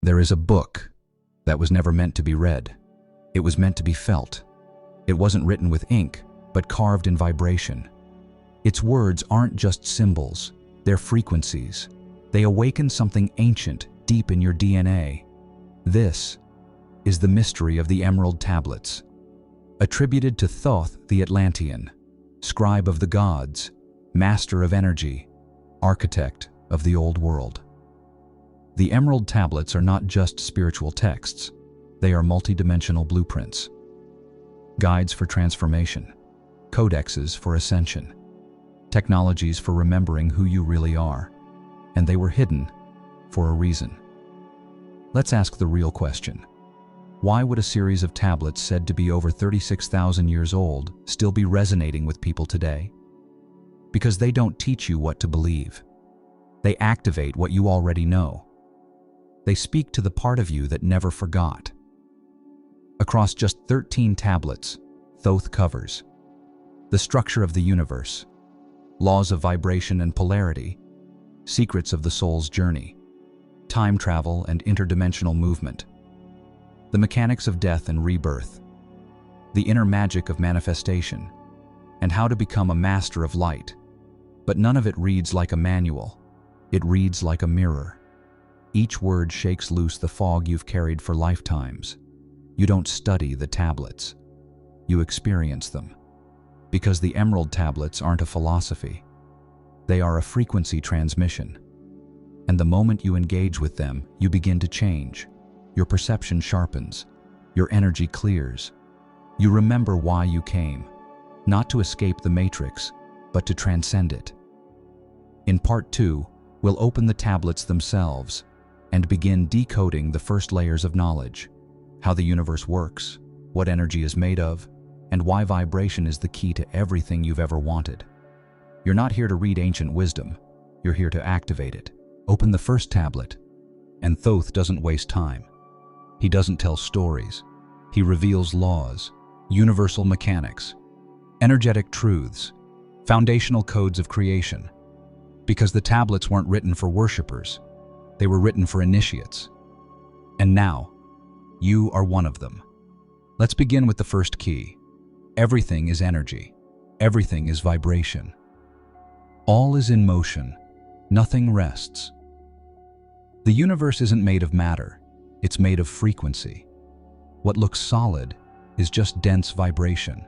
There is a book that was never meant to be read. It was meant to be felt. It wasn't written with ink, but carved in vibration. Its words aren't just symbols, they're frequencies. They awaken something ancient deep in your DNA. This is the mystery of the Emerald Tablets, attributed to Thoth the Atlantean, scribe of the gods, master of energy, architect of the old world. The Emerald Tablets are not just spiritual texts, they are multidimensional blueprints, guides for transformation, codexes for ascension, technologies for remembering who you really are, and they were hidden for a reason. Let's ask the real question. Why would a series of tablets said to be over 36,000 years old still be resonating with people today? Because they don't teach you what to believe. They activate what you already know. They speak to the part of you that never forgot. Across just 13 tablets, Thoth covers the structure of the universe, laws of vibration and polarity, secrets of the soul's journey, time travel and interdimensional movement, the mechanics of death and rebirth, the inner magic of manifestation, and how to become a master of light. But none of it reads like a manual. It reads like a mirror. Each word shakes loose the fog you've carried for lifetimes. You don't study the tablets. You experience them. Because the Emerald Tablets aren't a philosophy. They are a frequency transmission. And the moment you engage with them, you begin to change. Your perception sharpens. Your energy clears. You remember why you came, not to escape the matrix, but to transcend it. In part 2, we'll open the tablets themselves and begin decoding the first layers of knowledge, how the universe works, what energy is made of, and why vibration is the key to everything you've ever wanted. You're not here to read ancient wisdom, you're here to activate it. Open the first tablet, and Thoth doesn't waste time. He doesn't tell stories. He reveals laws, universal mechanics, energetic truths, foundational codes of creation. Because the tablets weren't written for worshippers, they were written for initiates. And now, you are one of them. Let's begin with the first key. Everything is energy. Everything is vibration. All is in motion. Nothing rests. The universe isn't made of matter. It's made of frequency. What looks solid is just dense vibration.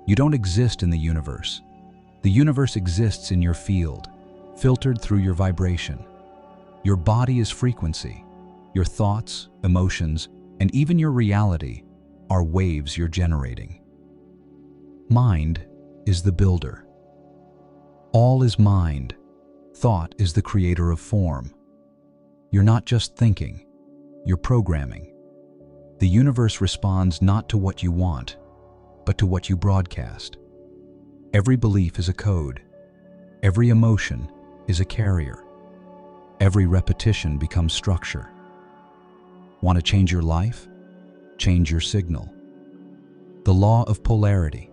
You don't exist in the universe. The universe exists in your field, filtered through your vibration. Your body is frequency. Your thoughts, emotions, and even your reality are waves you're generating. Mind is the builder. All is mind. Thought is the creator of form. You're not just thinking, you're programming. The universe responds not to what you want, but to what you broadcast. Every belief is a code. Every emotion is a carrier. Every repetition becomes structure. Want to change your life? Change your signal. The law of polarity.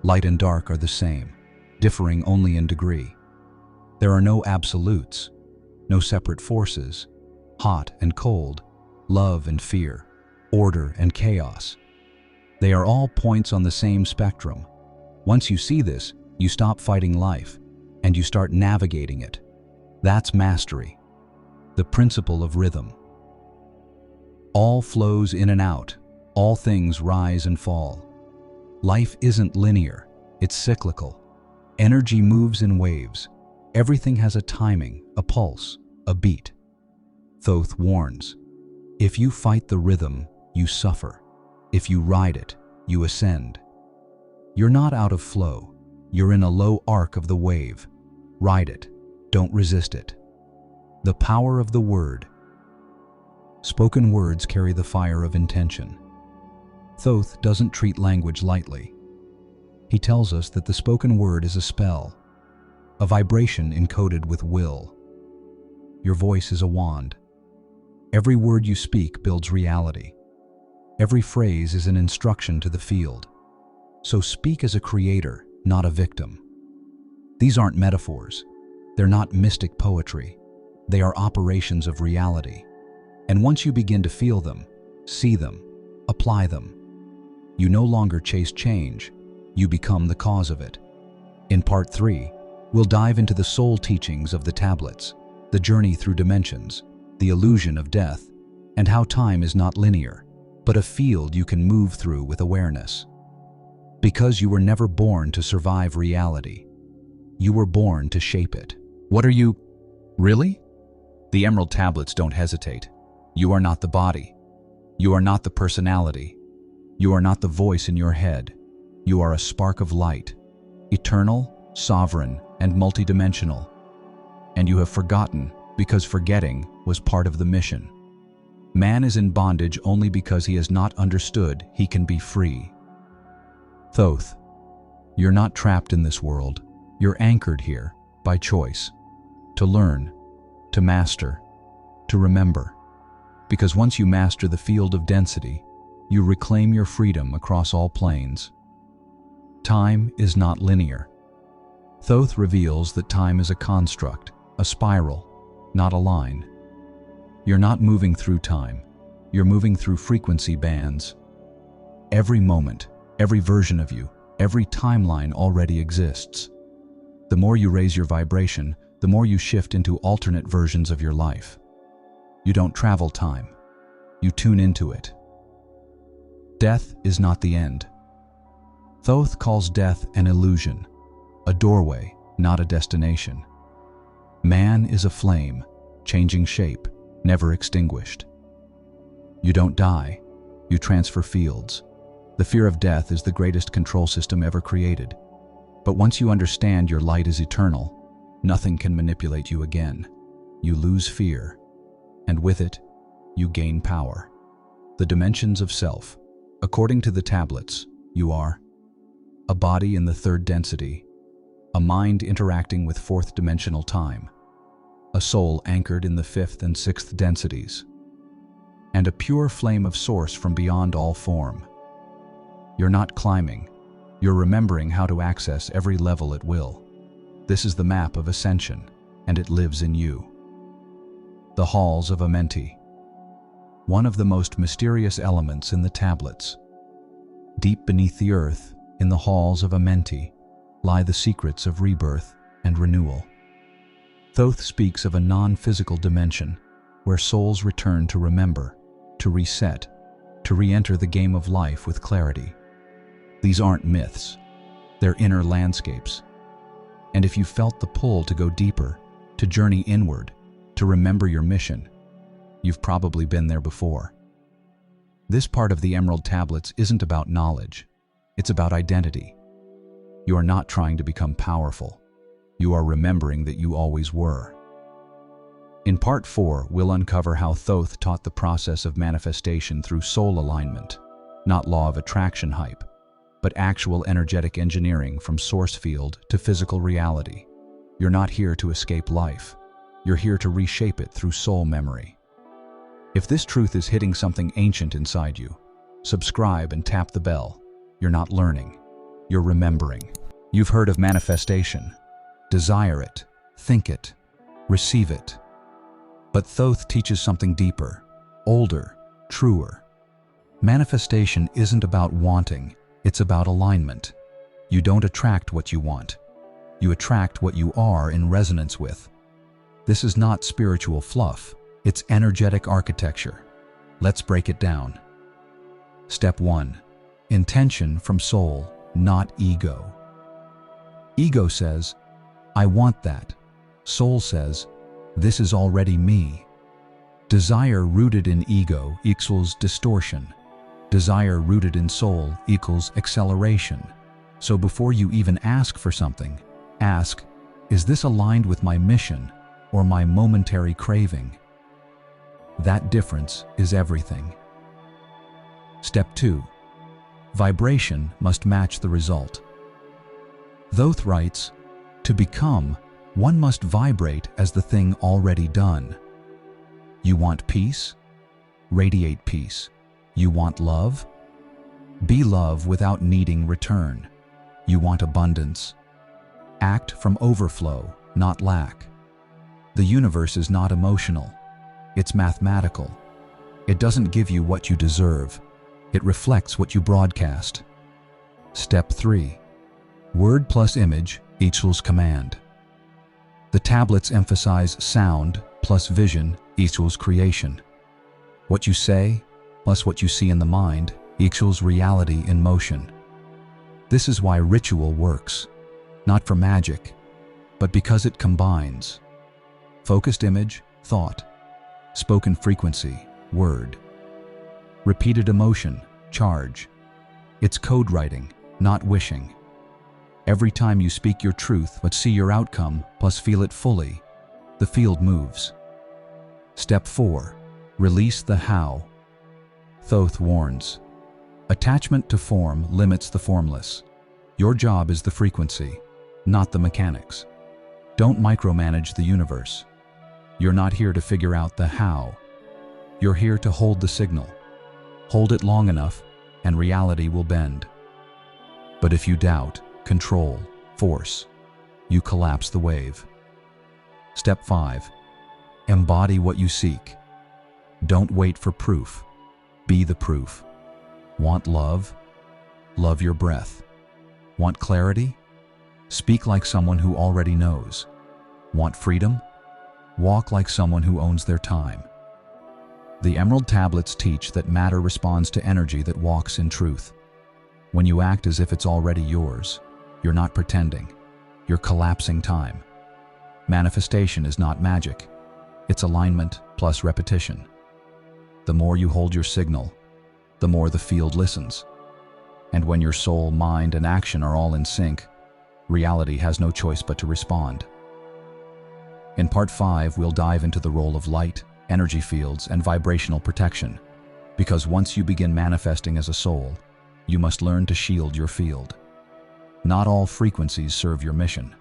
Light and dark are the same, differing only in degree. There are no absolutes, no separate forces, hot and cold, love and fear, order and chaos. They are all points on the same spectrum. Once you see this, you stop fighting life, and you start navigating it. That's mastery, the principle of rhythm. All flows in and out, all things rise and fall. Life isn't linear, it's cyclical. Energy moves in waves. Everything has a timing, a pulse, a beat. Thoth warns, if you fight the rhythm, you suffer. If you ride it, you ascend. You're not out of flow. You're in a low arc of the wave. Ride it. Don't resist it. The power of the word. Spoken words carry the fire of intention. Thoth doesn't treat language lightly. He tells us that the spoken word is a spell, a vibration encoded with will. Your voice is a wand. Every word you speak builds reality. Every phrase is an instruction to the field. So speak as a creator, not a victim. These aren't metaphors. They're not mystic poetry. They are operations of reality. And once you begin to feel them, see them, apply them, you no longer chase change, you become the cause of it. In Part 3, we'll dive into the soul teachings of the tablets, the journey through dimensions, the illusion of death, and how time is not linear, but a field you can move through with awareness. Because you were never born to survive reality. You were born to shape it. What are you? Really? The Emerald Tablets don't hesitate. You are not the body. You are not the personality. You are not the voice in your head. You are a spark of light, eternal, sovereign, and multidimensional. And you have forgotten because forgetting was part of the mission. Man is in bondage only because he has not understood he can be free. Thoth, you're not trapped in this world. You're anchored here by choice, to learn, to master, to remember. Because once you master the field of density, you reclaim your freedom across all planes. Time is not linear. Thoth reveals that time is a construct, a spiral, not a line. You're not moving through time. You're moving through frequency bands. Every moment, every version of you, every timeline already exists. The more you raise your vibration, the more you shift into alternate versions of your life. You don't travel time. You tune into it. Death is not the end. Thoth calls death an illusion, a doorway, not a destination. Man is a flame, changing shape, never extinguished. You don't die, you transfer fields. The fear of death is the greatest control system ever created. But once you understand your light is eternal, nothing can manipulate you again. You lose fear, and with it, you gain power. The dimensions of self. According to the tablets, you are a body in the third density, a mind interacting with fourth dimensional time, a soul anchored in the fifth and sixth densities, and a pure flame of source from beyond all form. You're not climbing, you're remembering how to access every level at will. This is the map of ascension, and it lives in you. The halls of Amenti. One of the most mysterious elements in the tablets. Deep beneath the earth, in the halls of Amenti, lie the secrets of rebirth and renewal. Thoth speaks of a non-physical dimension where souls return to remember, to reset, to re-enter the game of life with clarity. These aren't myths, they're inner landscapes. And if you felt the pull to go deeper, to journey inward, to remember your mission, you've probably been there before. This part of the Emerald Tablets isn't about knowledge, it's about identity. You are not trying to become powerful. You are remembering that you always were. In Part 4, we'll uncover how Thoth taught the process of manifestation through soul alignment, not law of attraction hype, but actual energetic engineering from source field to physical reality. You're not here to escape life. You're here to reshape it through soul memory. If this truth is hitting something ancient inside you, subscribe and tap the bell. You're not learning, you're remembering. You've heard of manifestation. Desire it, think it, receive it. But Thoth teaches something deeper, older, truer. Manifestation isn't about wanting, it's about alignment. You don't attract what you want. You attract what you are in resonance with. This is not spiritual fluff, it's energetic architecture. Let's break it down. Step 1. Intention from soul, not ego. Ego says, I want that. Soul says, this is already me. Desire rooted in ego equals distortion. Desire rooted in soul equals acceleration. So before you even ask for something, ask, is this aligned with my mission or my momentary craving? That difference is everything. Step 2. Vibration must match the result. Thoth writes, to become, one must vibrate as the thing already done. You want peace? Radiate peace. You want love? Be love without needing return. You want abundance? Act from overflow, not lack. The universe is not emotional. It's mathematical. It doesn't give you what you deserve. It reflects what you broadcast. Step 3. Word plus image equals command. The tablets emphasize sound plus vision equals creation. What you say plus what you see in the mind equals reality in motion. This is why ritual works, not for magic, but because it combines focused image, thought, spoken frequency, word, repeated emotion, charge. It's code writing, not wishing. Every time you speak your truth but see your outcome plus feel it fully, the field moves. Step 4. Release the how. Thoth warns, attachment to form limits the formless. Your job is the frequency, not the mechanics. Don't micromanage the universe. You're not here to figure out the how. You're here to hold the signal. Hold it long enough, and reality will bend. But if you doubt, control, force, you collapse the wave. Step 5. Embody what you seek. Don't wait for proof. Be the proof. Want love? Love your breath. Want clarity? Speak like someone who already knows. Want freedom? Walk like someone who owns their time. The Emerald Tablets teach that matter responds to energy that walks in truth. When you act as if it's already yours, you're not pretending. You're collapsing time. Manifestation is not magic. It's alignment plus repetition. The more you hold your signal, the more the field listens. And when your soul, mind, and action are all in sync, reality has no choice but to respond. In Part 5, we'll dive into the role of light, energy fields, and vibrational protection. Because once you begin manifesting as a soul, you must learn to shield your field. Not all frequencies serve your mission.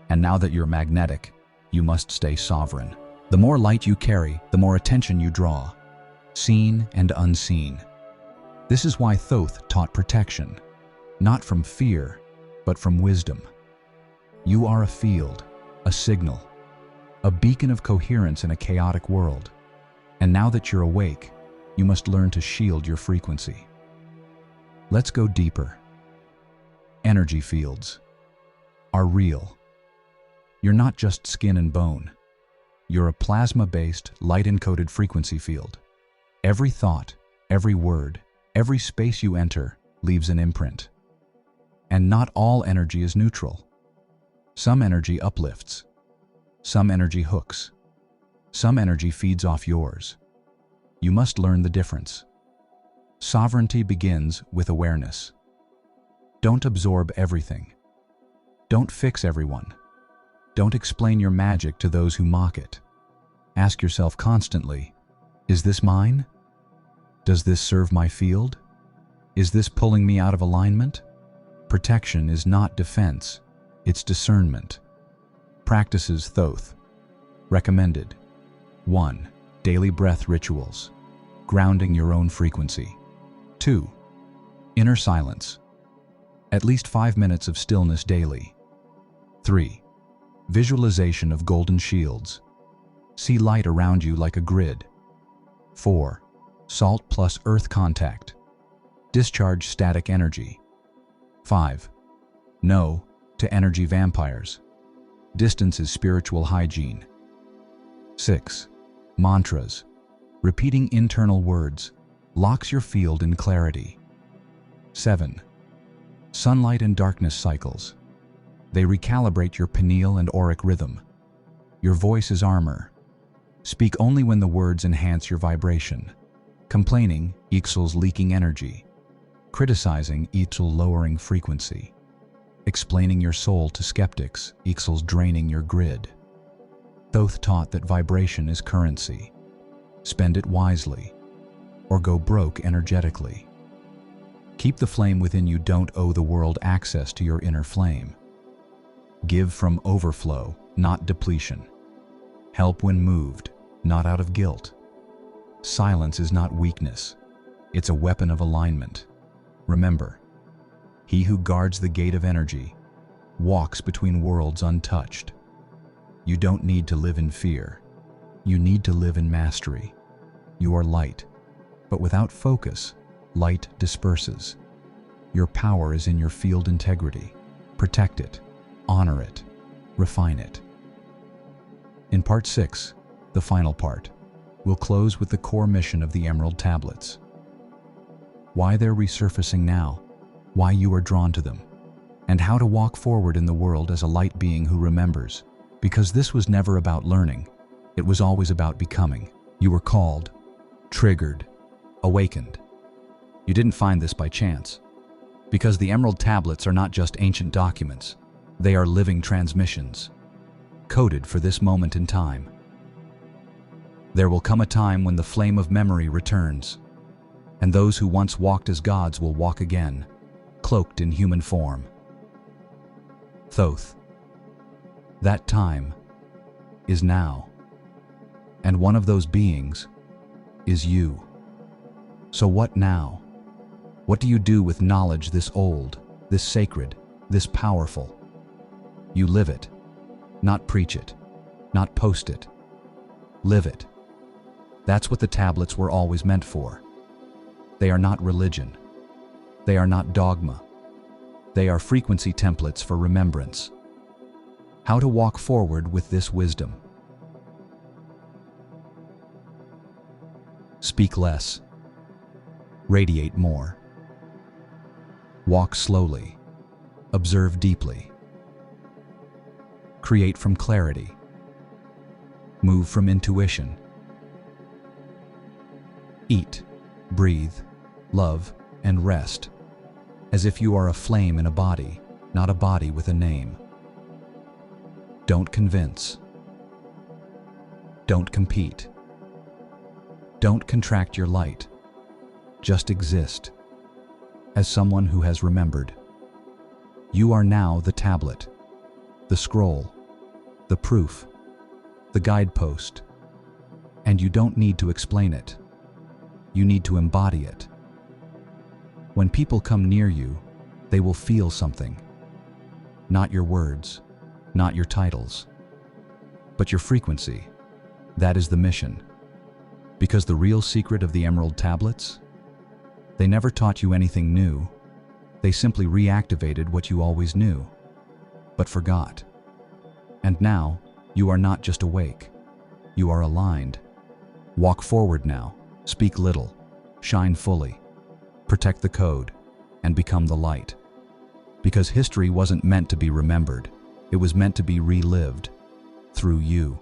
And now that you're magnetic, you must stay sovereign. The more light you carry, the more attention you draw, seen and unseen. This is why Thoth taught protection, not from fear, but from wisdom. You are a field, a signal, a beacon of coherence in a chaotic world. And now that you're awake, you must learn to shield your frequency. Let's go deeper. Energy fields are real. You're not just skin and bone. You're a plasma-based, light-encoded frequency field. Every thought, every word, every space you enter leaves an imprint. And not all energy is neutral. Some energy uplifts. Some energy hooks. Some energy feeds off yours. You must learn the difference. Sovereignty begins with awareness. Don't absorb everything. Don't fix everyone. Don't explain your magic to those who mock it. Ask yourself constantly, is this mine? Does this serve my field? Is this pulling me out of alignment? Protection is not defense, it's discernment. Practices Thoth. Recommended. 1. Daily breath rituals. Grounding your own frequency. 2. Inner silence. At least 5 minutes of stillness daily. 3. Visualization of golden shields. See light around you like a grid. 4. Salt plus earth contact. Discharge static energy. 5. No to energy vampires. Distance is spiritual hygiene. 6. Mantras. Repeating internal words locks your field in clarity. 7. Sunlight and darkness cycles. They recalibrate your pineal and auric rhythm. Your voice is armor. Speak only when the words enhance your vibration. Complaining equals leaking energy. Criticizing equals lowering frequency. Explaining your soul to skeptics equals draining your grid. Thoth taught that vibration is currency. Spend it wisely, or go broke energetically. Keep the flame within you. Don't owe the world access to your inner flame. Give from overflow, not depletion. Help when moved, not out of guilt. Silence is not weakness. It's a weapon of alignment. Remember, he who guards the gate of energy walks between worlds untouched. You don't need to live in fear. You need to live in mastery. You are light, but without focus, light disperses. Your power is in your field integrity. Protect it, honor it, refine it. In part 6, the final part, we'll close with the core mission of the Emerald Tablets. Why they're resurfacing now, why you are drawn to them, and how to walk forward in the world as a light being who remembers. Because this was never about learning, it was always about becoming. You were called, triggered, awakened. You didn't find this by chance. Because the Emerald Tablets are not just ancient documents, they are living transmissions, coded for this moment in time. There will come a time when the flame of memory returns, and those who once walked as gods will walk again, cloaked in human form. Thoth. That time is now, and one of those beings is you. So what now? What do you do with knowledge this old, this sacred, this powerful? You live it, not preach it, not post it. Live it. That's what the tablets were always meant for. They are not religion. They are not dogma. They are frequency templates for remembrance. How to walk forward with this wisdom. Speak less. Radiate more. Walk slowly. Observe deeply. Create from clarity. Move from intuition. Eat, breathe, love, and rest, as if you are a flame in a body, not a body with a name. Don't convince. Don't compete. Don't contract your light. Just exist, as someone who has remembered. You are now the tablet, the scroll, the proof, the guidepost, and you don't need to explain it. You need to embody it. When people come near you, they will feel something. Not your words, not your titles, but your frequency. That is the mission. Because the real secret of the Emerald Tablets? They never taught you anything new. They simply reactivated what you always knew, but forgot. And now, you are not just awake. You are aligned. Walk forward now. Speak little. Shine fully. Protect the code, and become the light. Because history wasn't meant to be remembered. It was meant to be relived through you.